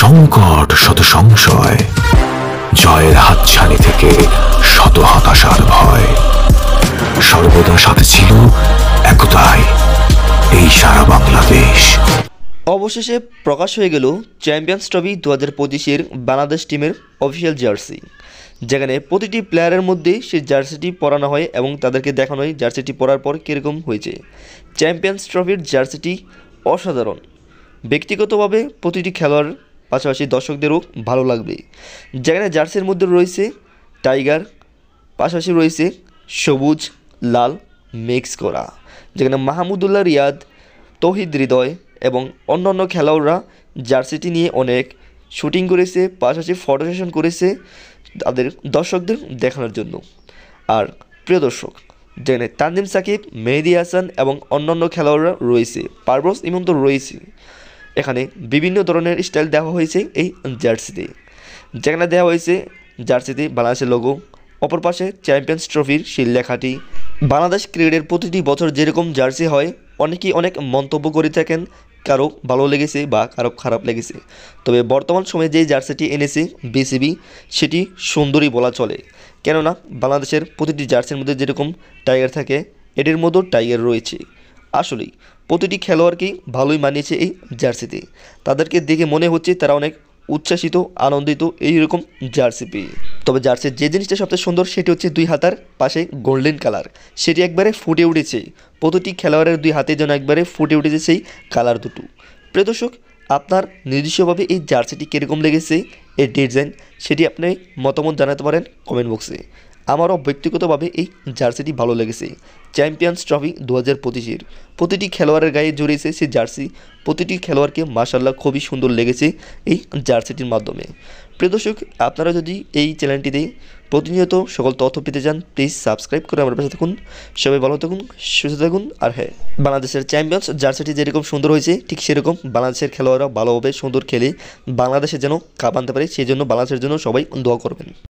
সংকট শত সংশয়, জয়ের হাতছানি থেকে শত হতাশার ভয়, সর্বদা সাথে ছিল একতাই এই সারা বাংলাদেশ। অবশেষে প্রকাশ হয়ে গেল চ্যাম্পিয়ন্স ট্রফি 2025-এর বাংলাদেশ টিমের অফিসিয়াল জার্সি, যেখানে প্রতিটি প্লেয়ারের মধ্যে সেই জার্সিটি পরানো হয় এবং তাদেরকে দেখানো হয় জার্সিটি পরার পর কীরকম হয়েছে। চ্যাম্পিয়ন্স ট্রফির জার্সিটি অসাধারণ। ব্যক্তিগতভাবে প্রতিটি খেলোয়াড় পাশাপাশি দর্শকদেরও ভালো লাগবে। যেখানে জার্সির মধ্যে রয়েছে টাইগার, পাশাপাশি রয়েছে সবুজ লাল মিক্স করা, যেখানে মাহমুদুল্লাহ রিয়াদ, তৌহিদ হৃদয় এবং অন্যান্য খেলোয়াড়রা জার্সিটি নিয়ে অনেক শুটিং করেছে, পাশাপাশি ফটো সেশন করেছে তাদের দর্শকদের দেখানোর জন্য। আর প্রিয় দর্শক, যেখানে তানজিম সাকিব, মেহেদী হাসান এবং অন্যান্য খেলোয়াড়রা রয়েছে, পারভেজ ইমন তো রয়েছে। এখানে বিভিন্ন ধরনের স্টাইল দেওয়া হয়েছে এই জার্সিতে, যেখানে দেওয়া হয়েছে জার্সিতে বাংলাদেশের লোগো, অপর পাশে চ্যাম্পিয়ন্স ট্রফির সেই লেখাটি। বাংলাদেশ ক্রিকেটের প্রতিটি বছর যেরকম জার্সি হয়, অনেকেই অনেক মন্তব্য করে থাকেন, কারো ভালো লেগেছে বা কারো খারাপ লেগেছে। তবে বর্তমান সময়ে যে জার্সিটি এনেছে বিসিবি, সেটি সুন্দরই বলা চলে। কেননা বাংলাদেশের প্রতিটি জার্সির মধ্যে যেরকম টাইগার থাকে, এটির মধ্যেও টাইগার রয়েছে। আসলেই প্রতিটি খেলোয়াড়কেই ভালোই মানিয়েছে এই জার্সিতে। তাদেরকে দেখে মনে হচ্ছে তারা অনেক উচ্ছ্বাসিত, আনন্দিত এইরকম জার্সি পেয়ে। তবে জার্সির যে জিনিসটা সবচেয়ে সুন্দর সেটি হচ্ছে দুই হাতার পাশে গোল্ডেন কালার, সেটি একবারে ফুটে উঠেছে। প্রতিটি খেলোয়াড়ের দুই হাতের জন্য একবারে ফুটে উঠেছে সেই কালার দুটো। প্রিয় দর্শক, আপনার নিজস্বভাবে এই জার্সিটি কীরকম লেগেছে, এর ডিজাইন, সেটি আপনি মতামত জানাতে পারেন কমেন্ট বক্সে। আমারও ব্যক্তিগতভাবে এই জার্সিটি ভালো লেগেছে। চ্যাম্পিয়ন্স ট্রফি 2025-এর প্রতিটি খেলোয়াড়ের গায়ে জড়িয়েছে সেই জার্সি। প্রতিটি খেলোয়াড়কে মাশাআল্লাহ খুবই সুন্দর লেগেছে এই জার্সিটির মাধ্যমে। প্রিয় দর্শক, আপনারা যদি এই চ্যানেলটিতে প্রতিনিয়ত সকল তথ্য পেতে চান, প্লিজ সাবস্ক্রাইব করে আমার পাশে থাকুন। সবাই ভালো থাকুন, সুস্থ থাকুন। আর হ্যাঁ, বাংলাদেশের চ্যাম্পিয়ন্স জার্সিটি যেরকম সুন্দর হয়েছে, ঠিক সেরকম বাংলাদেশের খেলোয়াড়রা ভালোভাবে সুন্দর খেলে বাংলাদেশের যেন কাপ আনতে পারে, সেই জন্য বাংলাদেশের জন্য সবাই দোয়া করবেন।